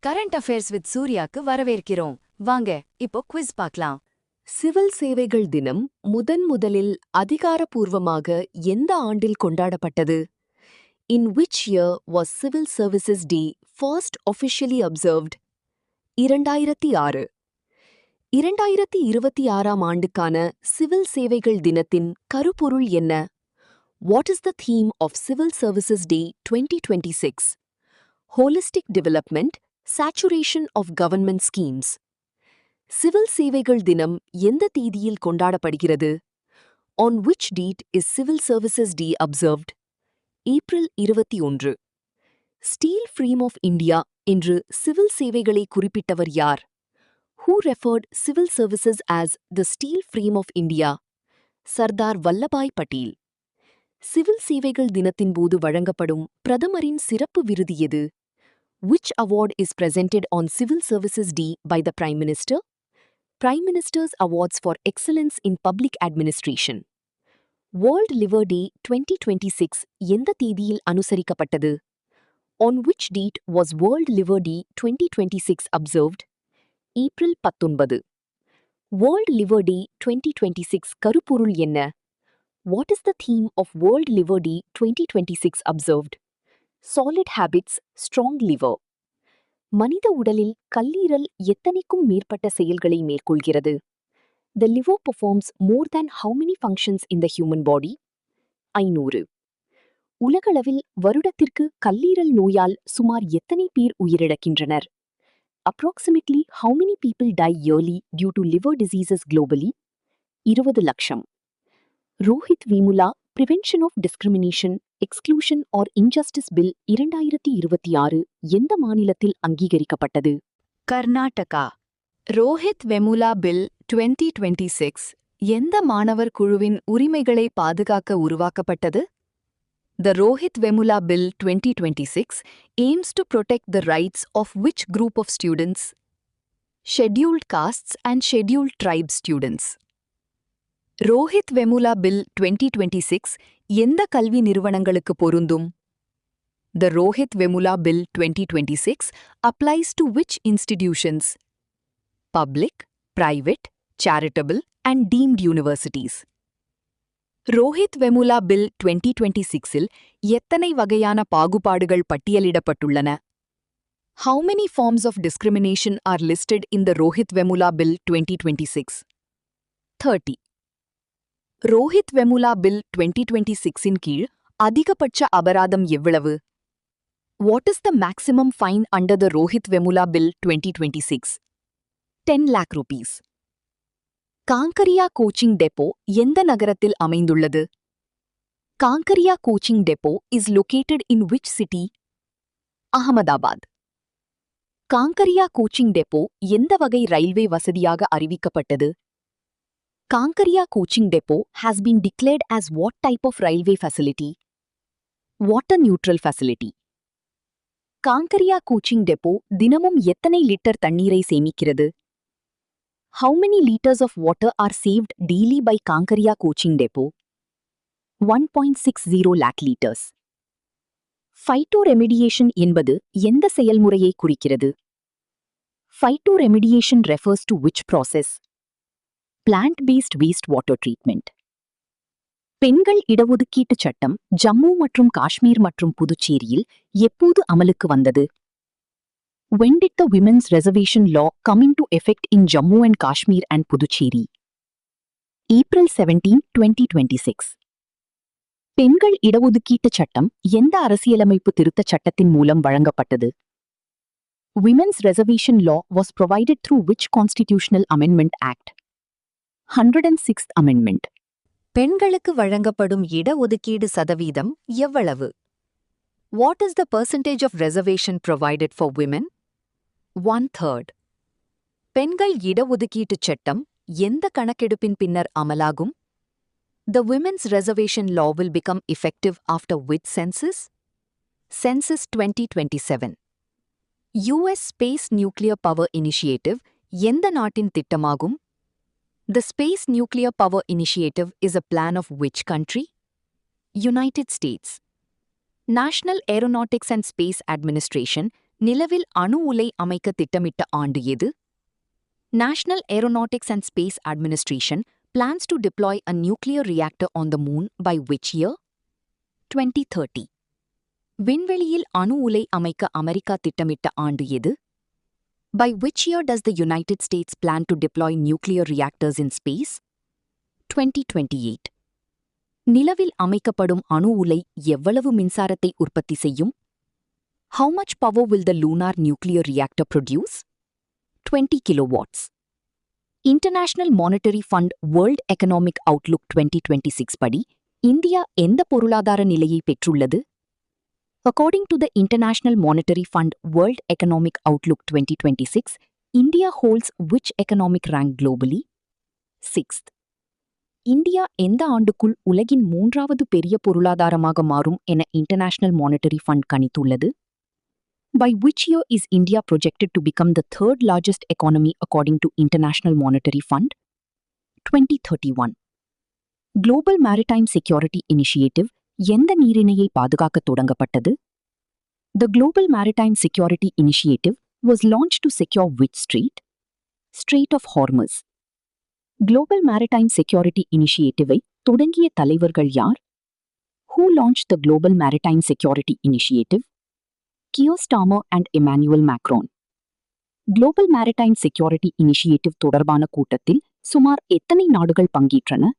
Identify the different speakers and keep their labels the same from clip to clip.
Speaker 1: Current affairs with சூர்யாக்கு வரவேற்கிறோம். வாங்க இப்போ குவிஸ் பார்க்கலாம்.
Speaker 2: சிவில் சேவைகள் தினம் முதலில் அதிகாரப்பூர்வமாக எந்த ஆண்டில் கொண்டாடப்பட்டது? இன் which year was Civil Services Day first officially observed? 2006. 2026ஆம் ஆண்டுக்கான சிவில் சேவைகள் தினத்தின் கருப்பொருள் என்ன? What is the theme of Civil Services Day 2026? Holistic Development, Saturation of Government Schemes. Civil சேவைகள் தினம் எந்த தேதியில் கொண்டாடப்படுகிறது? On which date is Civil Services Day observed? April 21. Steel frame of India என்று சிவில் சேவைகளை குறிப்பிட்டவர் யார்? Who referred civil services as the steel frame of India? Sardar Vallabhbhai Patel. Civil சேவைகள் தினத்தின் போது வழங்கப்படும் பிரதமரின் சிறப்பு விருது எது? Which award is presented on Civil Services Day by the Prime Minister? Prime Minister's Awards for Excellence in Public Administration. World Liver Day 2026 எந்த தேதியில் அனுசரிக்கப்பட்டது? On which date was World Liver Day 2026 observed? April 19. World Liver Day 2026 கருப்பொருள் என்ன? What is the theme of World Liver Day 2026 observed? Solid Habits, Strong Liver. மனித உடலில் கல்லீரல் எத்தனைக்கும் மேற்பட்ட செயல்களை மேற்கொள்கிறது? The liver performs more than how many functions in the human body? 500. உலகளவில் வருடத்திற்கு கல்லீரல் நோயால் சுமார் எத்தனை பேர் உயிரிழக்கின்றனர்? Approximately how many people die yearly due to liver diseases globally? 20 லட்சம். Rohit வேமுலா Prevention of Discrimination, Exclusion or Injustice Bill 2026 எந்த மாநிலத்தில் அங்கீகரிக்கப்பட்டது?
Speaker 1: கர்நாடகா. ரோஹித் வெமுலா பில் 2026 எந்த மாணவர் குழுவின் உரிமைகளை பாதுகாக்க உருவாக்கப்பட்டது? The Rohit Vemula Bill 2026 aims to protect the rights of which group of students? Scheduled castes and scheduled tribe students. Rohit Vemula bill 2026 எந்த கல்வி நிறுவனங்களுக்கு பொருந்தும்? The Rohit Vemula Bill 2026 applies to which institutions? Public, private, charitable and deemed universities. Rohith Vemula bill 2026இல் எத்தனை வகையான பாகுபாடுகள் பட்டியலிடப்பட்டுள்ளன? How many forms of discrimination are listed in the Rohit Vemula Bill 2026? 30. Rohith Vemula bill 2026இன் கீழ் அதிகபட்ச அபராதம் எவ்வளவு? What is the maximum fine under the Rohit Vemula Bill 2026? 10 lakh rupees. Kankaria coaching depot எந்த நகரத்தில் அமைந்துள்ளது? Kankaria coaching depot is located in which city? Ahmedabad. Kankaria coaching depot எந்த வகை ரயில்வே வசதியாக அறிவிக்கப்பட்டது? Kankaria Coaching Depot has been declared as what type of railway facility? Water neutral facility. Kankaria Coaching Depot தினமும் எத்தனை litre தண்ணீரை சேமிக்கிறது? How many liters of water are saved daily by Kankaria Coaching Depot? 1.60 lakh liters. Phytoremediation என்பது எந்த செயல்முறையை குறிக்கிறது? Phytoremediation refers to which process? Plant-based wastewater treatment. பெண்கள் இடஒதுக்கீட்டு சட்டம் ஜம்மு மற்றும் காஷ்மீர் மற்றும் புதுச்சேரியில் எப்போது அமலுக்கு வந்தது? When did the Women's Reservation Law come into effect in Jammu and Kashmir and Puducherry? April 17, 2026. பெண்கள் இடஒதுக்கீட்டு சட்டம் எந்த அரசியலமைப்பு திருத்தச் சட்டத்தின் மூலம் வழங்கப்பட்டது? Women's Reservation Law was provided through which Constitutional Amendment Act? 106th Amendment. பெண்களுக்கு வழங்கப்படும் இடஒதுக்கீடு சதவீதம் எவ்வளவு? What is the percentage of reservation provided for women? 1/3. பெண்கள் இடஒதுக்கீட்டுச் சட்டம் எந்த கணக்கெடுப்பின் பின்னர் அமலாகும்? The Women's Reservation Law will become effective after which census? Census 2027. US Space Nuclear Power Initiative எந்த நாட்டின் திட்டமாகும்? The Space Nuclear Power Initiative is a plan of which country? United States. National Aeronautics and Space Administration நிலவில் அணு உலை அமைக்க திட்டமிட்ட ஆண்டு எது? National Aeronautics and Space Administration plans to deploy a nuclear reactor on the moon by which year? 2030. விண்வெளியில் அணு உலை அமைக்க அமெரிக்கா திட்டமிட்ட ஆண்டு எது? By which year does the United States plan to deploy nuclear reactors in space? 2028. நிலவில் அமைக்கப்படும் அணு உலை எவ்வளவு மின்சாரத்தை உற்பத்தி செய்யும்? How much power will the lunar nuclear reactor produce? 20 kilowatts. International Monetary Fund World Economic Outlook 2026 படி இந்தியா எந்த பொருளாதார நிலையை பெற்றுள்ளது? According to the International Monetary Fund World Economic Outlook 2026, India holds which economic rank globally? 6th. India எந்த ஆண்டுக்குள் உலகின் 3வது பெரிய பொருளாதாரமாக மாறும் என இன்டர்நேஷனல் மானிட்டரி ஃபண்ட் கணித்துள்ளது? By which year is India projected to become the third largest economy according to International Monetary Fund? 2031. Global Maritime Security Initiative எந்த நீரிணையை பாதுகாக்க தொடங்கப்பட்டது? The Global Maritime Security Initiative was launched to secure which strait? Strait of Hormuz. Global Maritime Security Initiative-ஐ தொடங்கிய தலைவர்கள் யார்? Who launched the Global Maritime Security Initiative? Keir Starmer and Emmanuel Macron. Global Maritime Security Initiative தொடர்பான கூட்டத்தில் சுமார் எத்தனை நாடுகள் பங்கேற்றன?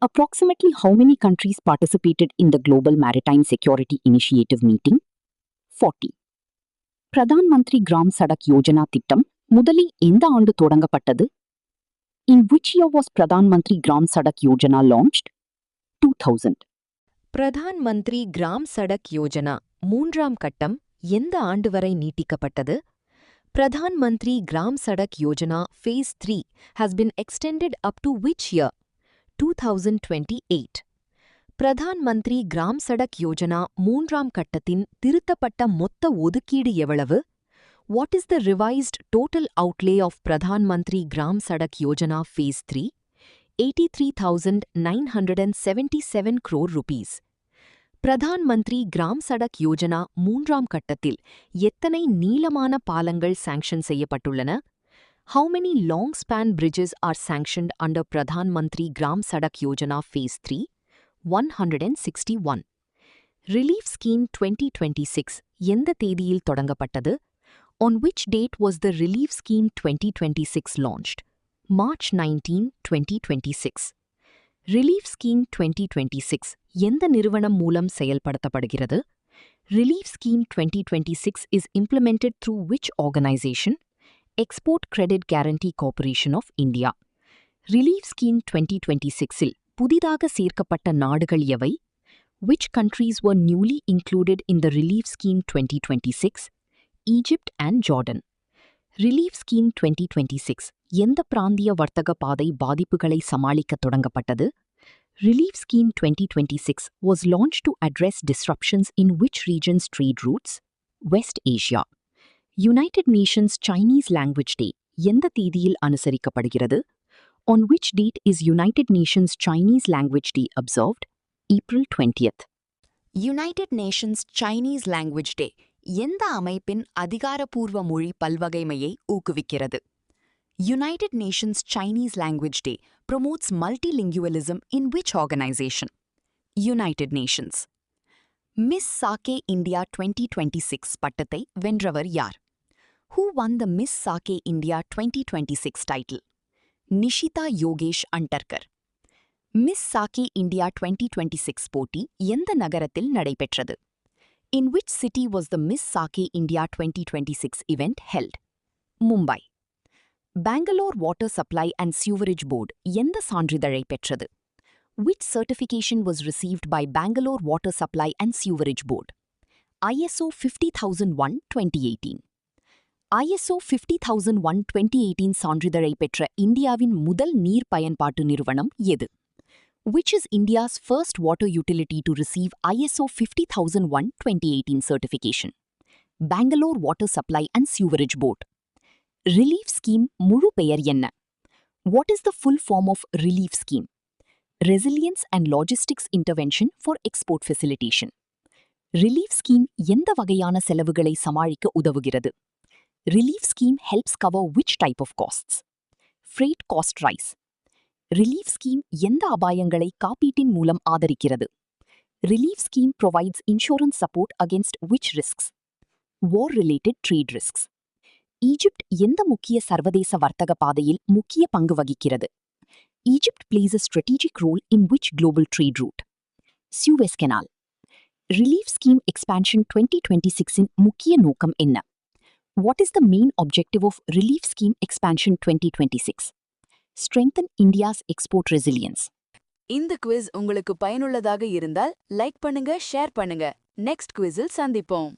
Speaker 1: Approximately how many countries participated in the Global Maritime Security Initiative meeting? 40. Pradhan Mantri gram Sadak Yojana திட்டம் முதலில் எந்த ஆண்டு தொடங்கப்பட்டது? In which year was Pradhan Mantri Gram Sadak Yojana launched? 2000.
Speaker 2: Pradhan Mantri gram Sadak Yojana 3ஆம் கட்டம் எந்த ஆண்டு வரை நீட்டிக்கப்பட்டது? Pradhan Mantri gram Sadak Yojana Phase 3 has been extended up to which year? 2028. Pradhan Mantri gram Sadak Yojana 3ஆம் கட்டத்தின் திருத்தப்பட்ட மொத்த ஒதுக்கீடு எவ்வளவு? What is the revised total outlay of Pradhan Mantri Gram Sadak Yojana Phase 3? 83,977 crore rupees. Pradhan Mantri gram Sadak Yojana 3ஆம் கட்டத்தில் எத்தனை நீளமான பாலங்கள் சாங்ஷன் செய்யப்பட்டுள்ளன? How many long span bridges are sanctioned under Pradhan Mantri Gram Sadak Yojana Phase 3? 161. Relief Scheme 2026 எந்த தேதியில் தொடங்கப்பட்டது? On which date was the Relief Scheme 2026 launched? March 19, 2026. Relief Scheme 2026 எந்த நிறுவனம் மூலம் செயல்படுத்தப்படுகிறது? Relief Scheme 2026 is implemented through which organization? Export Credit Guarantee Corporation of India. Relief Scheme 2026-இல் புதிதாக சேர்க்கப்பட்ட நாடுகள் எவை? Which countries were newly included in the Relief Scheme 2026? Egypt and Jordan. Relief Scheme 2026 எந்த பிராந்திய வர்த்தக பாதை பாதிப்புகளை சமாளிக்க தொடங்கப்பட்டது? Relief Scheme 2026 was launched to address disruptions in which region's trade routes? West Asia. United Nations Chinese Language Day எந்த தேதியில் அனுசரிக்கப்படுகிறது? On which date is United Nations Chinese Language Day observed? April 20th.
Speaker 1: United Nations Chinese Language Day எந்த அமைப்பின் அதிகாரப்பூர்வ மொழி பல்வகைமையை ஊக்குவிக்கிறது? United Nations Chinese Language Day promotes multilingualism in which organization? United Nations. Miss Sake India 2026 பட்டத்தை வென்றவர் யார்? Who won the Miss Sake India 2026 title? Nishita Yogesh Antarkar. Miss Sake India 2026 போட்டி எந்த நகரத்தில் நடைபெற்றது? In which city was the Miss Sake India 2026 event held? Mumbai. Bangalore Water Supply and Sewerage Board எந்த சான்றிதழை பெற்றது? Which certification was received by Bangalore Water Supply and Sewerage Board? ISO 50001-2018. ISO 50001-2018 சான்றிதழை பெற்ற இந்தியாவின் முதல் நீர் பயன்பாட்டு நிறுவனம் எது? Which is India's first water utility to receive ISO 50001-2018 certification? Bangalore Water Supply and Sewerage Board. Relief Scheme முழு பெயர் என்ன? What is the full form of Relief Scheme? Resilience and Logistics Intervention for Export Facilitation.
Speaker 2: Relief scheme எந்த வகையான செலவுகளை சமாளிக்க உதவுகிறது? Relief scheme helps cover which type of costs? Freight cost rise. Relief scheme எந்த அபாயங்களை காப்பீட்டின் மூலம் ஆதரிக்கிறது? Relief scheme provides insurance support against which risks? war-related trade risks. Egypt எந்த முக்கிய சர்வதேச வர்த்தக பாதையில் முக்கிய பங்கு வகிக்கிறது? Egypt plays a strategic role in which global trade route? Suez Canal. Relief scheme expansion 2026 இன் முக்கிய நோக்கம் என்ன? What is the main objective of Relief Scheme Expansion 2026? Strengthen India's export resilience.
Speaker 1: இந்த குவிஸ் உங்களுக்கு பயனுள்ளதாக இருந்தால் லைக் பண்ணுங்க, ஷேர் பண்ணுங்க. Next குவிஸில் சந்திப்போம்.